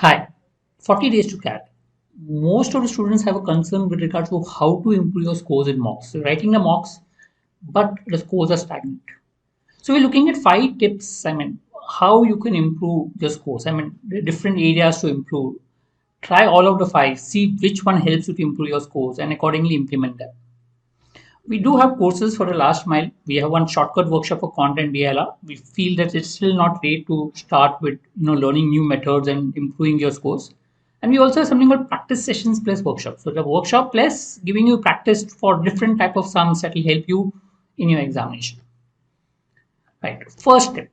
Hi, 40 days to CAT. Most of the students have a concern with regards to how to improve your scores in mocks. So writing the mocks, but the scores are stagnant. So we're looking at 5 tips. How you can improve your scores. The different areas to improve. Try all of the 5. See which one helps you to improve your scores and accordingly implement them. We do have courses for the last mile. We have one shortcut workshop for content DLR. We feel that it's still not late to start with learning new methods and improving your scores. And we also have something called practice sessions plus workshop. So the workshop plus giving you practice for different type of sums that will help you in your examination. Right. First step,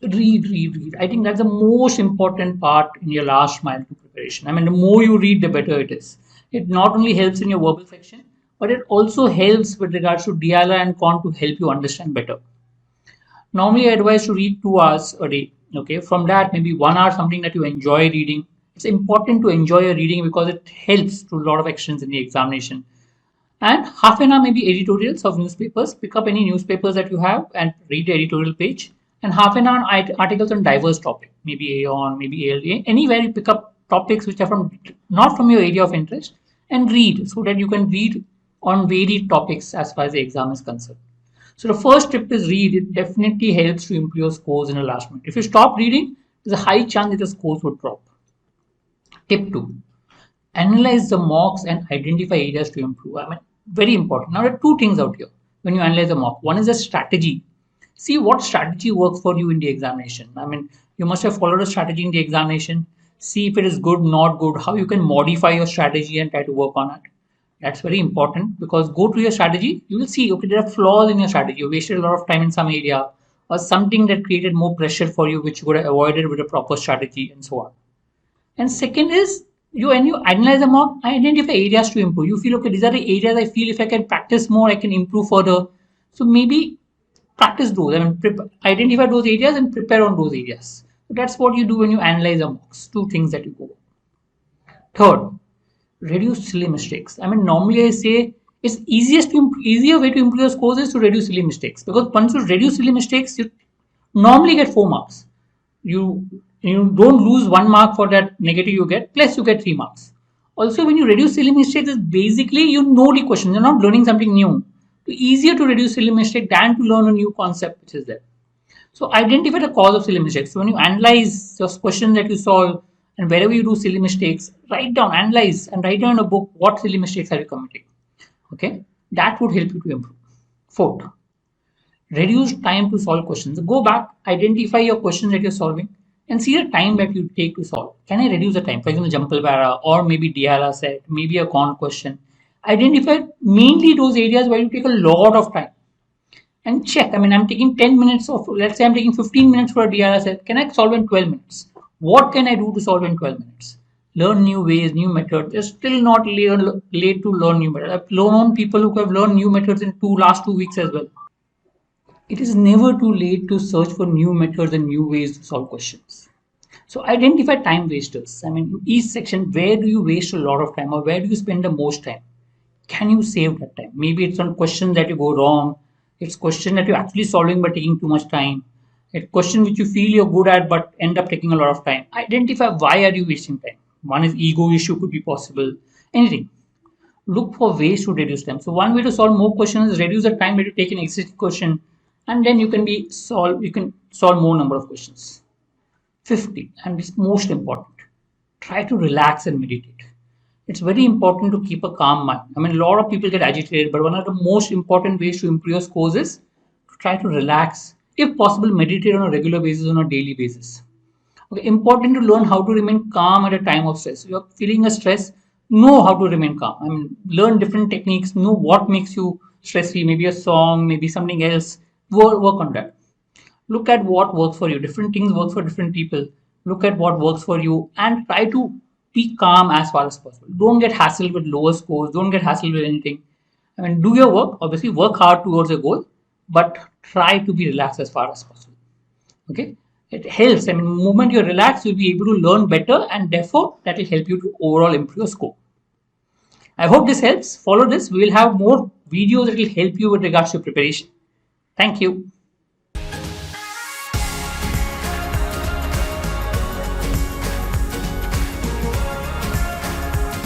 read. I think that's the most important part in your last mile to preparation. The more you read, the better it is. It not only helps in your verbal section, but it also helps with regards to DLR and con to help you understand better. Normally, I advise to read 2 hours a day. Okay, from that, maybe 1 hour something that you enjoy reading. It's important to enjoy your reading because it helps to a lot of actions in the examination. And half an hour maybe editorials of newspapers. Pick up any newspapers that you have and read the editorial page. And half an hour articles on diverse topic, maybe Aeon, maybe ALA, anywhere you pick up topics which are from not from your area of interest and read so that you can read on varied topics as far as the exam is concerned. So the first tip is read. It definitely helps to improve your scores in the last minute. If you stop reading, there's a high chance that the scores would drop. Tip 2. Analyze the mocks and identify areas to improve. Very important. Now, there are 2 things out here when you analyze a mock. One is a strategy. See what strategy works for you in the examination. You must have followed a strategy in the examination. See if it is good, not good, how you can modify your strategy and try to work on it. That's very important because go to your strategy, you will see, okay, there are flaws in your strategy. You wasted a lot of time in some area or something that created more pressure for you, which you could have avoided with a proper strategy and so on. And second is, when you analyze a mock, identify areas to improve. You feel, okay, these are the areas I feel if I can practice more, I can improve further. So maybe practice those. Identify those areas and prepare on those areas. So that's what you do when you analyze a mocks. 2 things that you go. Third, reduce silly mistakes. Normally I say it's easier way to improve your scores is to reduce silly mistakes because once you reduce silly mistakes, you normally get 4 marks. You don't lose 1 mark for that negative you get, plus you get 3 marks. Also, when you reduce silly mistakes, is basically you know the question. You're not learning something new. It's easier to reduce silly mistake than to learn a new concept which is there. So identify the cause of silly mistakes. So when you analyze those questions that you solve and wherever you do silly mistakes, write down, analyze, and write down in a book what silly mistakes are you committing. Okay, that would help you to improve. Fourth, reduce time to solve questions. Go back, identify your questions that you're solving, and see the time that you take to solve. Can I reduce the time? For example, Jumpal Para or maybe DLR set, maybe a con question. Identify mainly those areas where you take a lot of time and check. I'm taking 10 minutes of, let's say I'm taking 15 minutes for a DLR set. Can I solve in 12 minutes? What can I do to solve in 12 minutes? Learn new ways, new methods. It's still not late to learn new methods. I've known people who have learned new methods in last 2 weeks as well. It is never too late to search for new methods and new ways to solve questions. So identify time wasters. Each section, where do you waste a lot of time or where do you spend the most time? Can you save that time? Maybe it's on questions that you go wrong. It's question that you're actually solving but taking too much time. It's question which you feel you're good at but end up taking a lot of time. Identify why are you wasting time. One is ego issue could be possible. Anything. Look for ways to reduce time. So one way to solve more questions is reduce the time that you take an existing question, and then you can solve more number of questions. 50, and it's most important, try to relax and meditate. It's very important to keep a calm mind. A lot of people get agitated, but one of the most important ways to improve your scores is to try to relax. If possible, meditate on a regular basis, on a daily basis. Okay, important to learn how to remain calm at a time of stress. You're feeling a stress, know how to remain calm. Learn different techniques, know what makes you stress-free, maybe a song, maybe something else. Work on that. Look at what works for you. Different things work for different people. Look at what works for you and try to be calm as far as possible. Don't get hassled with lower scores. Don't get hassled with anything. Do your work. Obviously, work hard towards a goal, but try to be relaxed as far as possible. Okay, it helps. The moment you're relaxed, you'll be able to learn better, and therefore that will help you to overall improve your score. I hope this helps. Follow this. We will have more videos that will help you with regards to preparation. Thank you.